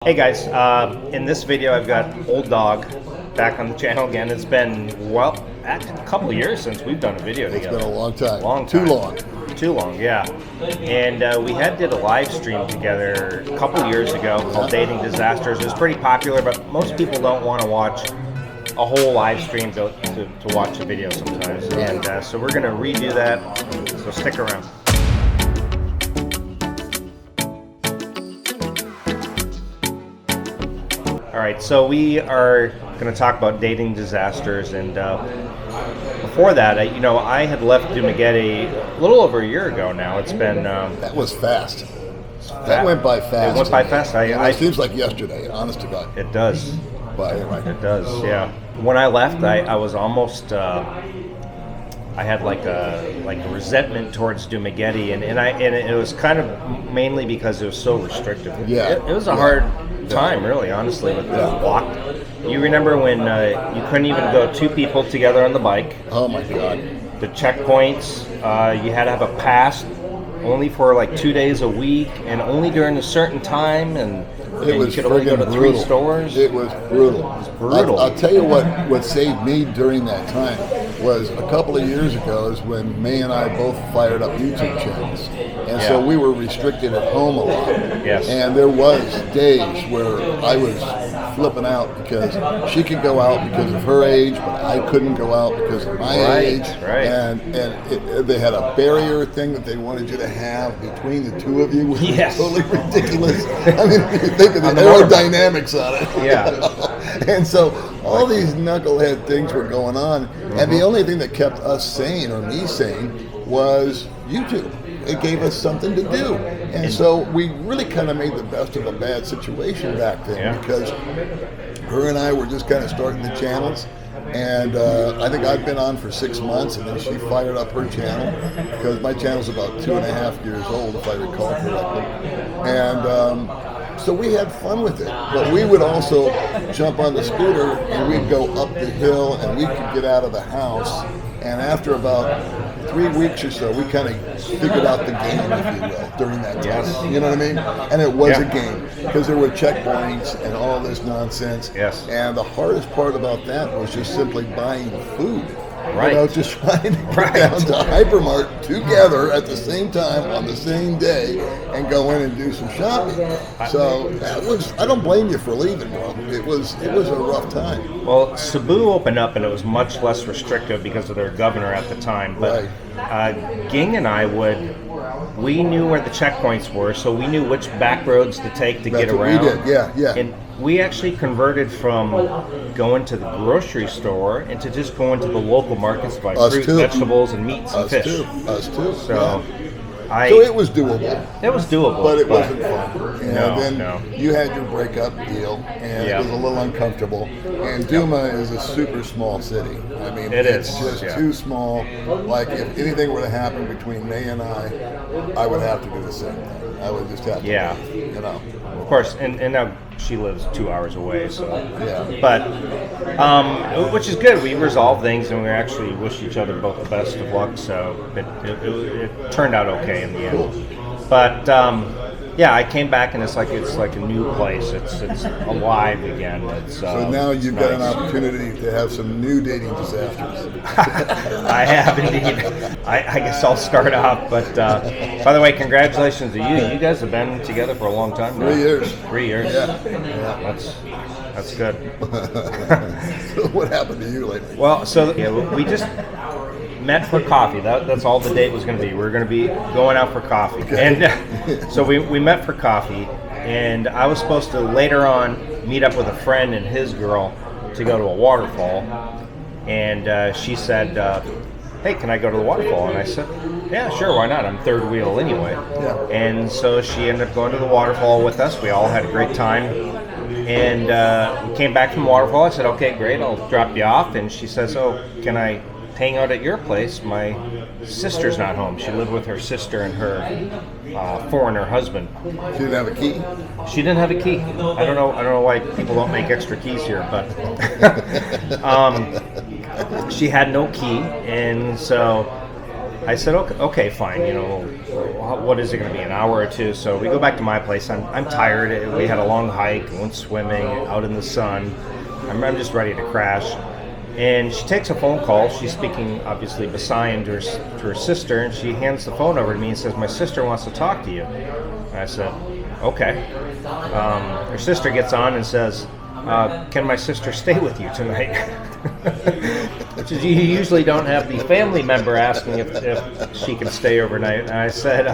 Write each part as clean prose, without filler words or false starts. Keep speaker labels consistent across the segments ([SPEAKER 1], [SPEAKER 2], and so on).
[SPEAKER 1] Hey guys, in this video I've got Old Dog back on the channel again. It's been, well, actually a couple of years since we've done a video together.
[SPEAKER 2] It's been a long time.
[SPEAKER 1] Long time.
[SPEAKER 2] Too long.
[SPEAKER 1] Too long, yeah. And we did a live stream together a couple years ago called Dating Disasters. It was pretty popular, but most people don't want to watch a whole live stream to watch a video sometimes. And so we're going to redo that, so stick around. All right, so we are going to talk about dating disasters, and before that, I had left Dumaguete a little over a year ago now. It's been
[SPEAKER 2] that was fast. That went by fast.
[SPEAKER 1] It went by fast.
[SPEAKER 2] It seems like yesterday. Honest to God.
[SPEAKER 1] It does.
[SPEAKER 2] But anyway.
[SPEAKER 1] It does. Yeah. When I left, I was almost. I had like a resentment towards Dumaguete, and it was kind of mainly because it was so restrictive.
[SPEAKER 2] Yeah.
[SPEAKER 1] It was a hard time, really, honestly, with the block. You remember when you couldn't even go two people together on the bike?
[SPEAKER 2] Oh my God.
[SPEAKER 1] The checkpoints, you had to have a pass only for like 2 days a week, and only during a certain time, and you could only go to
[SPEAKER 2] brutal.
[SPEAKER 1] 3 stores.
[SPEAKER 2] It was brutal.
[SPEAKER 1] It was brutal.
[SPEAKER 2] I'll tell you what saved me during that time was a couple of years ago is when May and I both fired up YouTube channels. And so we were restricted at home a lot.
[SPEAKER 1] Yes.
[SPEAKER 2] And there was days where I was flipping out because she could go out because of her age, but I couldn't go out because of my age.
[SPEAKER 1] Right.
[SPEAKER 2] And they had a barrier thing that they wanted you to have between the two of you, which was totally ridiculous. I mean, if you think of the aerodynamics on it.
[SPEAKER 1] Yeah.
[SPEAKER 2] And so all these knucklehead things were going on, and the only thing that kept us sane, or me sane, was YouTube. It gave us something to do. And so we really kind of made the best of a bad situation back then because her and I were just kind of starting the channels. And I think I've been on for 6 months, and then she fired up her channel because my channel's about 2.5 years old, if I recall correctly. And so we had fun with it, but we would also jump on the scooter and we'd go up the hill, and we could get out of the house. And after about 3 weeks or so, we kind of figured out the game, if you will, during that time. You know what I mean? And it was a game because there were checkpoints and all this nonsense.
[SPEAKER 1] Yes.
[SPEAKER 2] And the hardest part about that was just simply buying food.
[SPEAKER 1] Right.
[SPEAKER 2] You know, just trying to get down to Hypermart together at the same time on the same day and go in and do some shopping. So that was, I don't blame you for leaving, bro. It was a rough time.
[SPEAKER 1] Well, Cebu opened up, and it was much less restrictive because of their governor at the time. But Ging and I we knew where the checkpoints were, so we knew which back roads to take to get around.
[SPEAKER 2] We did, yeah.
[SPEAKER 1] And we actually converted from going to the grocery store into just going to the local markets to buy fruit, vegetables, and meats and fish.
[SPEAKER 2] Us too.
[SPEAKER 1] So,
[SPEAKER 2] so it was doable.
[SPEAKER 1] It was doable,
[SPEAKER 2] but it wasn't fun. And
[SPEAKER 1] no.
[SPEAKER 2] You had your breakup deal, and it was a little uncomfortable. And Duma is a super small city. I mean, it's just too small. Like if anything were to happen between May and I would have to do the same thing. I would just have to leave, you know.
[SPEAKER 1] Of course, and now she lives 2 hours away, so but which is good. We resolved things, and we actually wish each other both the best of luck. So it turned out okay in the end. Cool. But I came back, and it's like a new place. It's alive again.
[SPEAKER 2] So now you've got an opportunity to have some new dating disasters.
[SPEAKER 1] I have indeed. I guess I'll start off. But by the way, congratulations to you. You guys have been together for a long time now.
[SPEAKER 2] 3 years.
[SPEAKER 1] 3 years.
[SPEAKER 2] Yeah.
[SPEAKER 1] That's good.
[SPEAKER 2] So what happened to you lately?
[SPEAKER 1] Well, we just met for coffee. That's all the date was going to be. We were going to be going out for coffee. Okay. And so we met for coffee, and I was supposed to later on meet up with a friend and his girl to go to a waterfall. And she said, hey, can I go to the waterfall? And I said, yeah, sure, why not? I'm third wheel anyway. Yeah. And so she ended up going to the waterfall with us. We all had a great time. And we came back from the waterfall. I said, okay, great, I'll drop you off. And she says, oh, can I hang out at your place? My sister's not home. She lived with her sister and her foreigner husband.
[SPEAKER 2] She didn't have a key?
[SPEAKER 1] She didn't have a key. I don't know why people don't make extra keys here, but she had no key. And so I said, okay, fine. What is it going to be? An hour or two? So we go back to my place. I'm tired. We had a long hike, went swimming out in the sun. I'm just ready to crash. And she takes a phone call. She's speaking, obviously, Visayan to her sister, and she hands the phone over to me and says, "My sister wants to talk to you." And I said, "Okay." Her sister gets on and says, "Can my sister stay with you tonight?" Which is, you usually don't have the family member asking if she can stay overnight. And I said,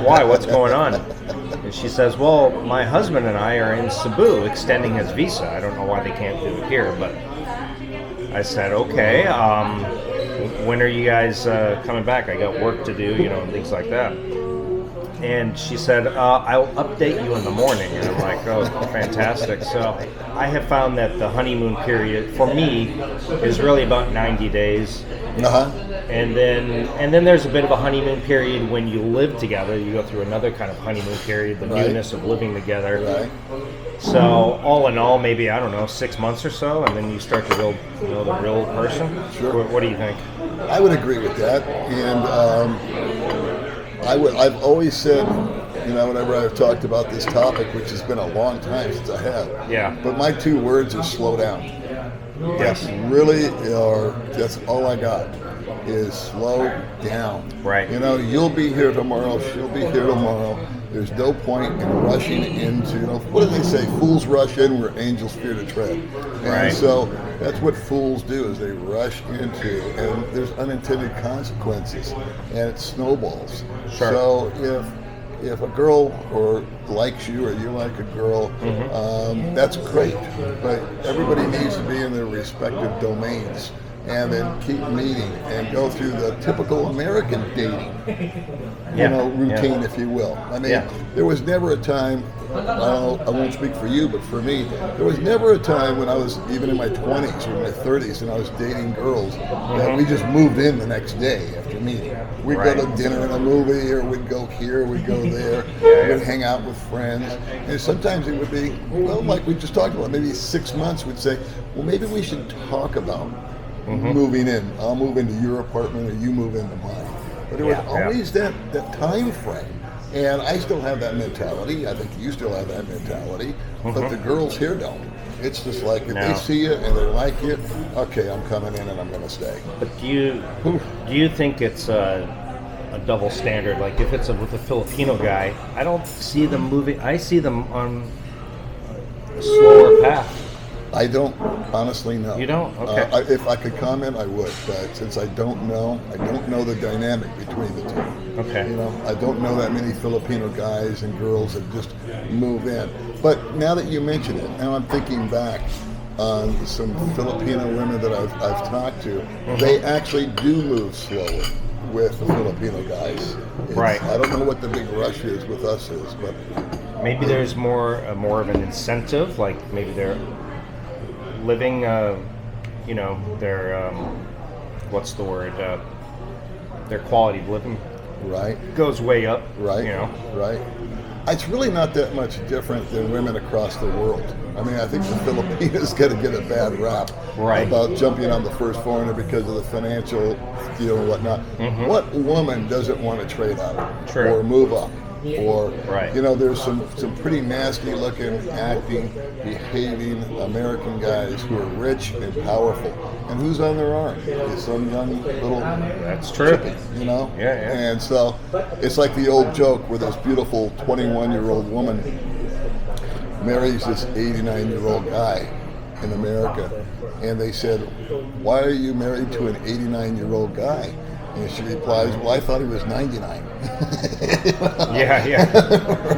[SPEAKER 1] "Why? What's going on?" And she says, "Well, my husband and I are in Cebu extending his visa. I don't know why they can't do it here, but..." I said, "Okay, when are you guys coming back? I got work to do, and things like that." And she said, "I'll update you in the morning." And I'm like, "Oh, fantastic." So I have found that the honeymoon period, for me, is really about 90 days.
[SPEAKER 2] Uh-huh.
[SPEAKER 1] And then there's a bit of a honeymoon period when you live together. You go through another kind of honeymoon period, the newness of living together.
[SPEAKER 2] Right.
[SPEAKER 1] So all in all, maybe, I don't know, 6 months or so, and then you start to build, the real person.
[SPEAKER 2] Sure.
[SPEAKER 1] What do you think?
[SPEAKER 2] I would agree with that, and I've always said, whenever I've talked about this topic, which has been a long time since I have.
[SPEAKER 1] Yeah.
[SPEAKER 2] But my 2 words are slow down.
[SPEAKER 1] Yes.
[SPEAKER 2] Really, that's all I got is slow down.
[SPEAKER 1] Right.
[SPEAKER 2] You'll be here tomorrow. She'll be here tomorrow. There's no point in rushing into, what do they say? Fools rush in where angels fear to tread. And
[SPEAKER 1] Right.
[SPEAKER 2] so that's what fools do, is they rush into, and there's unintended consequences, and it snowballs.
[SPEAKER 1] Sure.
[SPEAKER 2] So if a girl likes you or you like a girl, that's great. But everybody needs to be in their respective domains and then keep meeting and go through the typical American dating routine, if you will. I mean, there was never a time, I won't speak for you, but for me, there was never a time when I was even in my 20s or my 30s and I was dating girls that we just moved in the next day after meeting. We'd go to dinner and a movie, or we'd go here, we'd go there, we'd hang out with friends. And sometimes it would be, like we just talked about, maybe 6 months, we'd say, well, maybe we should talk about moving in. I'll move into your apartment or you move into mine. But there was always that time frame. And I still have that mentality. I think you still have that mentality. But the girls here don't. It's just like, if they see you and they like you, okay, I'm coming in and I'm going to stay.
[SPEAKER 1] But do you think it's a double standard? Like, if it's with a Filipino guy, I don't see them moving. I see them on a slower path.
[SPEAKER 2] I don't honestly know.
[SPEAKER 1] You don't? Okay.
[SPEAKER 2] If I could comment, I would. But since I don't know the dynamic between the two.
[SPEAKER 1] Okay.
[SPEAKER 2] I don't know that many Filipino guys and girls that just move in. But now that you mention it, now I'm thinking back on some Filipino women that I've talked to. They actually do move slower with the Filipino guys.
[SPEAKER 1] Right.
[SPEAKER 2] I don't know what the big rush is with us but
[SPEAKER 1] maybe there's more of an incentive. Like, maybe they're living, their what's the word? Their quality of living goes way up.
[SPEAKER 2] Right. Right. It's really not that much different than women across the world. I mean, I think the Filipinos got to get a bad rap about jumping on the first foreigner because of the financial deal and whatnot. What woman doesn't want to trade out or move up? Or, there's some pretty nasty looking, acting, behaving American guys who are rich and powerful. And who's on their arm? Is some young little chippy, Yeah. And so it's like the old joke where this beautiful 21-year-old woman marries this 89-year-old guy in America. And they said, "Why are you married to an 89-year-old guy?" And she replies, "Well, I thought he was 99.
[SPEAKER 1] Yeah.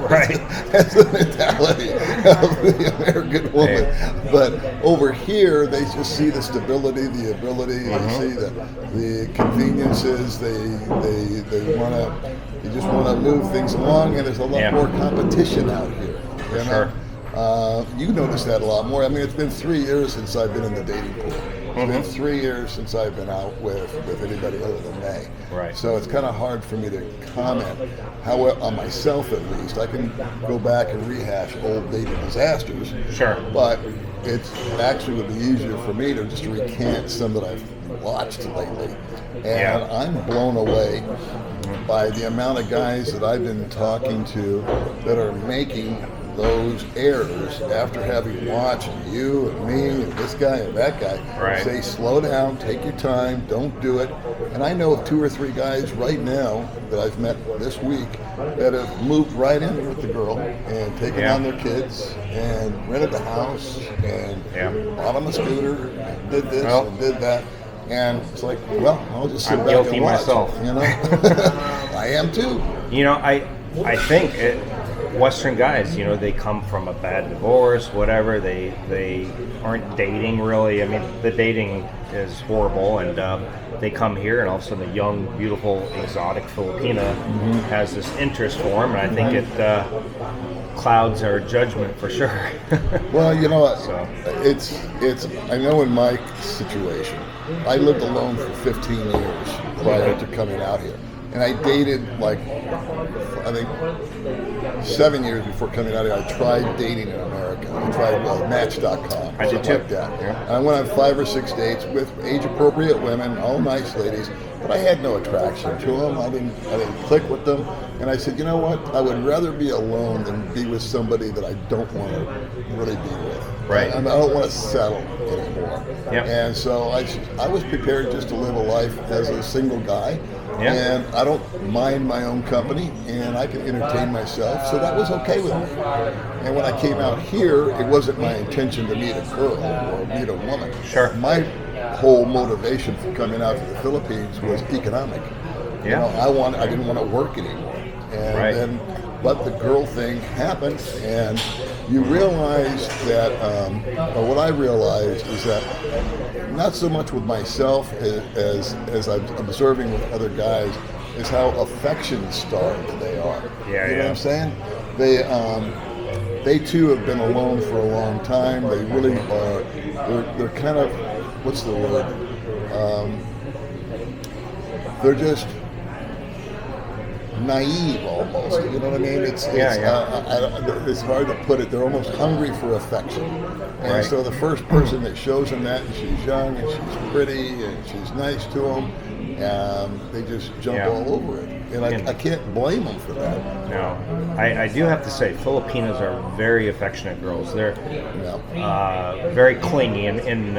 [SPEAKER 1] Right.
[SPEAKER 2] That's the mentality of the American woman. But over here, they just see the stability, the ability. They see the conveniences. They just want to move things along, and there's a lot more competition out here.
[SPEAKER 1] Sure.
[SPEAKER 2] You notice that a lot more. I mean, it's been 3 years since I've been in the dating pool. It's been 3 years since I've been out with anybody other than May.
[SPEAKER 1] Right.
[SPEAKER 2] So it's kind of hard for me to comment on myself, at least. I can go back and rehash old dating disasters.
[SPEAKER 1] Sure.
[SPEAKER 2] But it actually would be easier for me to just recant some that I've watched lately. And I'm blown away by the amount of guys that I've been talking to that are making those errors after having watched you and me and this guy and that guy say, slow down, take your time, don't do it. And I know of 2 or 3 guys right now that I've met this week that have moved right in with the girl and taken on their kids and rented the house and bought them a scooter and did this and did that. And it's like, well, I'll just sit
[SPEAKER 1] I'm
[SPEAKER 2] back
[SPEAKER 1] guilty
[SPEAKER 2] and watch,
[SPEAKER 1] myself.
[SPEAKER 2] you know? I am too.
[SPEAKER 1] You know, I think Western guys, you know, they come from a bad divorce, whatever. They aren't dating really. I mean, the dating is horrible, and they come here, and all of a sudden, a young, beautiful, exotic Filipina has this interest for them, and I think it clouds our judgment for sure.
[SPEAKER 2] Well, you know what?
[SPEAKER 1] So.
[SPEAKER 2] It's. I know in my situation, I lived alone for 15 years prior to coming out here. And I dated, like, I think 7 years before coming out here. I tried dating in America. I tried Match.com.
[SPEAKER 1] I did too.
[SPEAKER 2] Like that. And I went on 5 or 6 dates with age-appropriate women, all nice ladies, but I had no attraction to them. I didn't click with them. And I said, you know what? I would rather be alone than be with somebody that I don't want to really be with.
[SPEAKER 1] Right.
[SPEAKER 2] I don't want to settle anymore.
[SPEAKER 1] Yep.
[SPEAKER 2] And so I was prepared just to live a life as a single guy.
[SPEAKER 1] Yeah.
[SPEAKER 2] And I don't mind my own company, and I can entertain myself, so that was okay with me. And when I came out here, it wasn't my intention to meet a girl or meet a woman.
[SPEAKER 1] Sure.
[SPEAKER 2] My whole motivation for coming out to the Philippines was economic.
[SPEAKER 1] Yeah.
[SPEAKER 2] You know, I didn't want to work anymore. And then let the girl thing happen, and you realize that, or what I realized is that not so much with myself as I'm observing with other guys is how affection-starved they are.
[SPEAKER 1] Yeah,
[SPEAKER 2] you know what I'm saying? They too have been alone for a long time. They really are. They're kind of, what's the word? They're just naive almost. You know what I mean? It's hard to put it. They're almost hungry for affection. And so the first person that shows them that, and she's young and she's pretty and she's nice to them, they just jump all over it. And I can't blame them for that.
[SPEAKER 1] No. I do have to say, Filipinas are very affectionate girls. They're very clingy in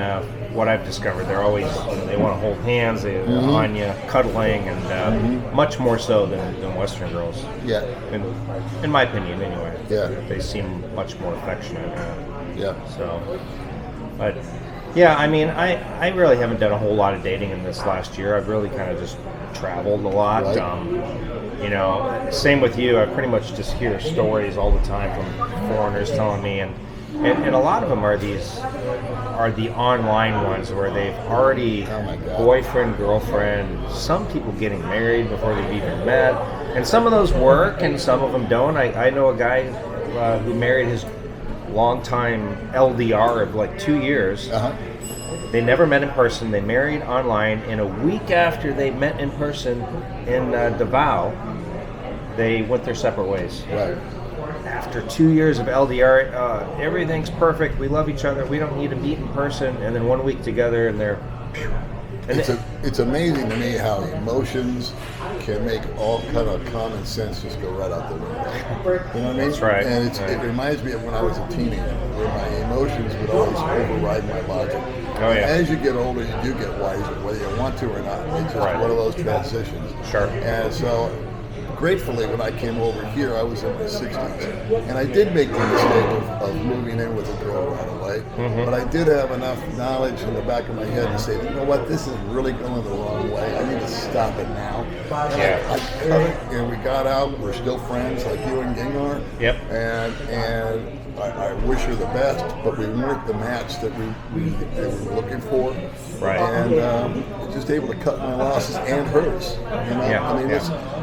[SPEAKER 1] what I've discovered. They're always, they want to hold hands, they're on you, cuddling, and much more so than Western girls.
[SPEAKER 2] Yeah.
[SPEAKER 1] In my opinion, anyway.
[SPEAKER 2] Yeah.
[SPEAKER 1] They seem much more affectionate. So, but yeah, I mean, I really haven't done a whole lot of dating in this last year. I've really kind of just traveled a lot.
[SPEAKER 2] Right.
[SPEAKER 1] You know, same with you. I pretty much just hear stories all the time from foreigners telling me, and a lot of them are the online ones where they've already boyfriend, girlfriend, some people getting married before they've even met, and some of those work and some of them don't. I know a guy who married his longtime LDR of like 2 years. They never met in person. They married online, and a week after they met in person in Davao, they went their separate ways.
[SPEAKER 2] Right.
[SPEAKER 1] After 2 years of LDR, everything's perfect. We love each other. We don't need to meet in person. And then 1 week together, and they're.
[SPEAKER 2] It's amazing to me how emotions can make all kind of common sense just go right out the window. You know what I mean?
[SPEAKER 1] That's right.
[SPEAKER 2] And it reminds me of when I was a teenager, where my emotions would always override my logic.
[SPEAKER 1] Oh, yeah.
[SPEAKER 2] As you get older, you do get wiser, whether you want to or not. It's just one of those transitions.
[SPEAKER 1] Sure.
[SPEAKER 2] And so, gratefully, when I came over here, I was in my 60s. And I did make the mistake of moving in with a girl right away. But I did have enough knowledge in the back of my head to say, you know what, this is really going the wrong way. I need to stop it now. And I cut it, and we got out. We're still friends, like you and Ging are.
[SPEAKER 1] Yep.
[SPEAKER 2] And I wish her the best, but we weren't the match that we were looking for.
[SPEAKER 1] Right.
[SPEAKER 2] And just able to cut my losses and hers. You know? I mean,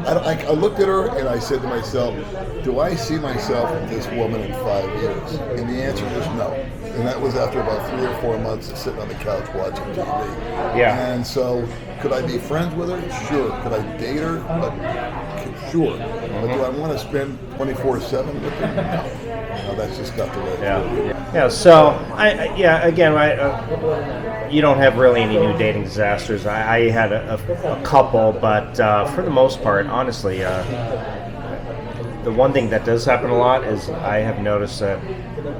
[SPEAKER 2] I looked at her and I said to myself, do I see myself with this woman in 5 years? And the answer was no. And that was after about 3 or 4 months of sitting on the couch watching TV.
[SPEAKER 1] Yeah.
[SPEAKER 2] And so, could I be friends with her? Sure. Could I date her? Sure. But do I want to spend 24/7 with her? No, that's just not the way.
[SPEAKER 1] Yeah. So you don't have really any new dating disasters. I had a couple, but for the most part, honestly, the one thing that does happen a lot is I have noticed that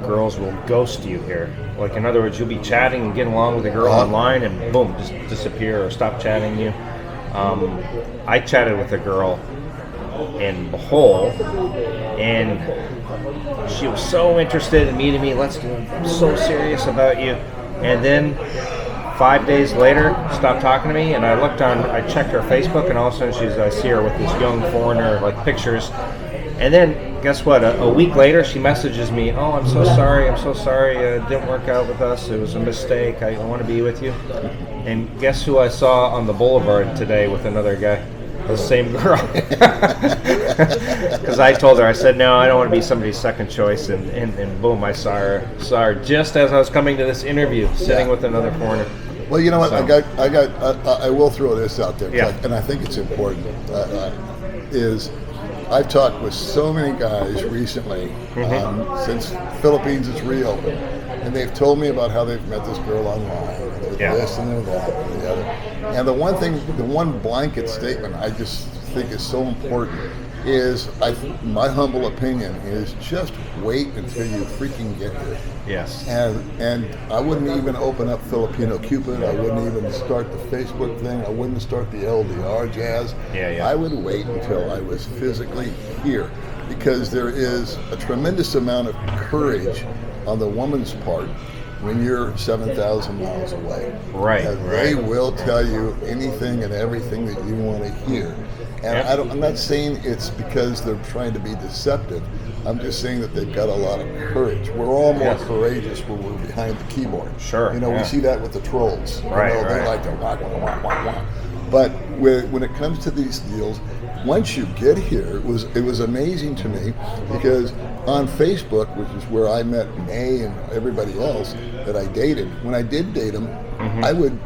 [SPEAKER 1] girls will ghost you here. Like, in other words, you'll be chatting and getting along with a girl online, and boom, just disappear or stop chatting you. I chatted with a girl in Bohol, and she was so interested in meeting me. I'm so serious about you. And then 5 days later, stopped talking to me, and I checked her Facebook, and all of a sudden I see her with this young foreigner, like pictures. And then, guess what? A week later, she messages me, "Oh, I'm so sorry. It didn't work out with us. It was a mistake. I want to be with you." And guess who I saw on the boulevard today with another guy? The same girl. Because I told her, I said, no, I don't want to be somebody's second choice. And boom, I saw her just as I was coming to this interview, sitting with another foreigner.
[SPEAKER 2] Well, you know what?
[SPEAKER 1] So.
[SPEAKER 2] I will throw this out there, and I think it's important. I've talked with so many guys recently, since Philippines is reopened, and they've told me about how they've met this girl online, and this and that and the other. And the one blanket statement I just think is so important is, my humble opinion is, just wait until you freaking get here.
[SPEAKER 1] Yes.
[SPEAKER 2] And I wouldn't even open up Filipino Cupid. I wouldn't even start the Facebook thing. I wouldn't start the LDR jazz. I would wait until I was physically here, because there is a tremendous amount of courage on the woman's part when you're 7,000 miles away.
[SPEAKER 1] Right.
[SPEAKER 2] And they will tell you anything and everything that you want to hear. And I'm not saying it's because they're trying to be deceptive. I'm just saying that they've got a lot of courage. We're all more courageous when we're behind the keyboard.
[SPEAKER 1] Sure.
[SPEAKER 2] We see that with the trolls.
[SPEAKER 1] Right.
[SPEAKER 2] They like to wah, wah, wah, wah, wah. But when it comes to these deals, once you get here, it was amazing to me, because on Facebook, which is where I met May and everybody else that I dated, when I did date them, I would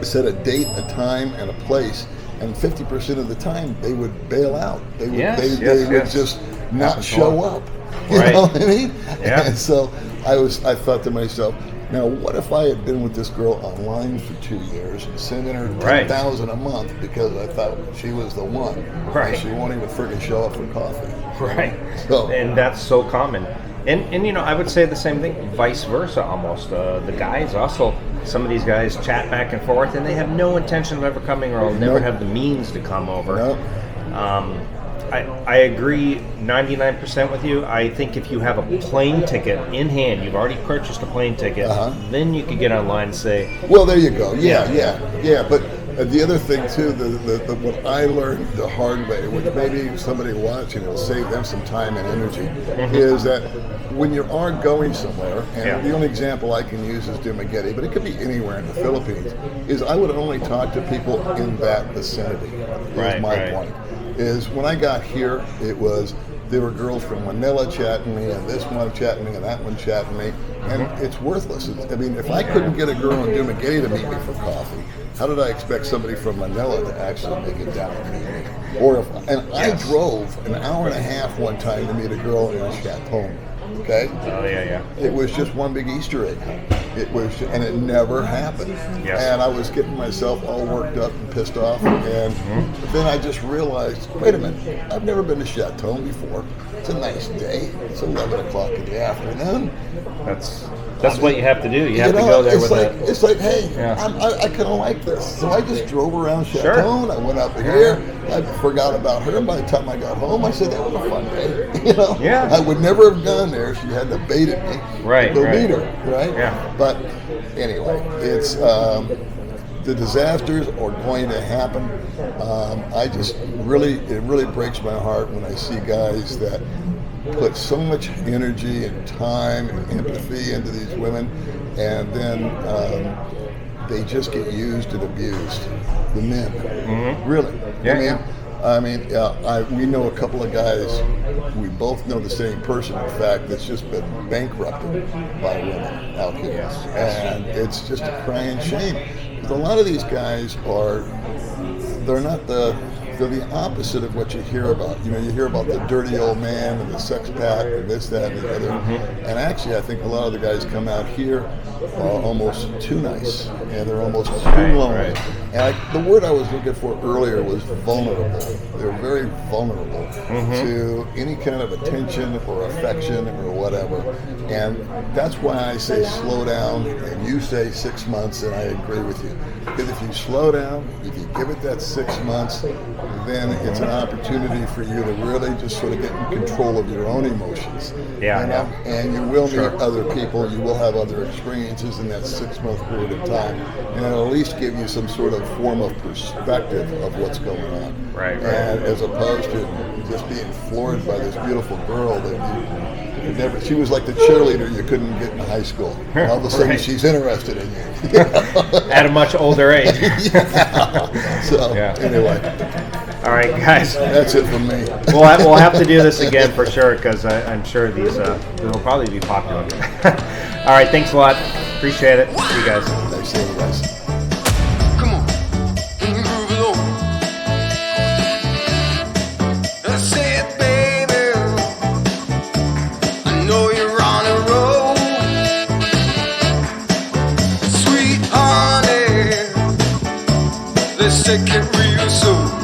[SPEAKER 2] set a date, a time, and a place, and 50% of the time they would bail out. They would just not show up. You know what I mean?
[SPEAKER 1] Yeah.
[SPEAKER 2] And so I thought to myself, now what if I had been with this girl online for 2 years and sending her $10,000 a month because I thought she was the one?
[SPEAKER 1] Right.
[SPEAKER 2] And she won't even freaking show up for coffee.
[SPEAKER 1] Right.
[SPEAKER 2] So,
[SPEAKER 1] and that's so common. And I would say the same thing, vice versa almost. The guys also, some of these guys chat back and forth, and they have no intention of ever coming, or will never have the means to come over. I agree 99% with you. I think if you have a plane ticket in hand, you've already purchased a plane ticket, then you could get online and say,
[SPEAKER 2] well, there you go. Yeah. But the other thing too, the what I learned the hard way, which maybe somebody watching will save them some time and energy, is that when you are going somewhere, and the only example I can use is Dumaguete, but it could be anywhere in the Philippines, is I would only talk to people in that vicinity. Is my point. Is when I got here, there were girls from Manila chatting me, and this one chatting me, and that one chatting me, and it's worthless. If I couldn't get a girl in Dumaguete to meet me for coffee, how did I expect somebody from Manila to actually make it down and meet me? I drove an hour and a half one time to meet a girl in a chateau. Okay?
[SPEAKER 1] Oh, yeah.
[SPEAKER 2] It was just one big Easter egg. And it never happened.
[SPEAKER 1] Yes.
[SPEAKER 2] And I was getting myself all worked up and pissed off. And then I just realized, wait a minute, I've never been to Chateau before. It's a nice day. It's 11 o'clock in the afternoon.
[SPEAKER 1] That's what you have to do. You have to go there with it.
[SPEAKER 2] It's like, hey, I kind of like this. So I just drove around Chateau, and I went up here. I forgot about her. By the time I got home, I said, that was a fun day. I would never have gone there if she hadn't have baited me to go meet her, right?
[SPEAKER 1] Yeah.
[SPEAKER 2] But anyway, it's the disasters are going to happen. It really breaks my heart when I see guys that put so much energy and time and empathy into these women, and then they just get used and abused. The men, really. I mean, we know a couple of guys. We both know the same person, in fact, that's just been bankrupted by women out here, and it's just a crying shame. Because a lot of these guys they're the opposite of what you hear about. You know, you hear about the dirty old man and the sex pack and this, that, and the other. And actually, I think a lot of the guys come out here are almost too nice, and they're almost too lonely. And the word I was looking for earlier was vulnerable. They're very vulnerable to any kind of attention or affection or whatever. And that's why I say slow down, and you say 6 months, and I agree with you. Because if you slow down, if you give it that 6 months, then it's an opportunity for you to really just sort of get in control of your own emotions. And you will meet other people, you will have other experiences in that 6 month period of time, and it'll at least give you some sort of form of perspective of what's going on. And as opposed to just being floored by this beautiful girl that you never, she was like the cheerleader you couldn't get in high school. All of a sudden she's interested in you.
[SPEAKER 1] At a much older age.
[SPEAKER 2] So anyway.
[SPEAKER 1] All right, guys.
[SPEAKER 2] That's it from me.
[SPEAKER 1] We'll have to do this again for sure, because I'm sure these will probably be popular. All right, thanks a lot. Appreciate it. See you guys.
[SPEAKER 2] Thanks, see you guys.
[SPEAKER 3] Come on, can you groove along? That's it, baby. I know you're on a roll, sweet honey. Let's take it real slow.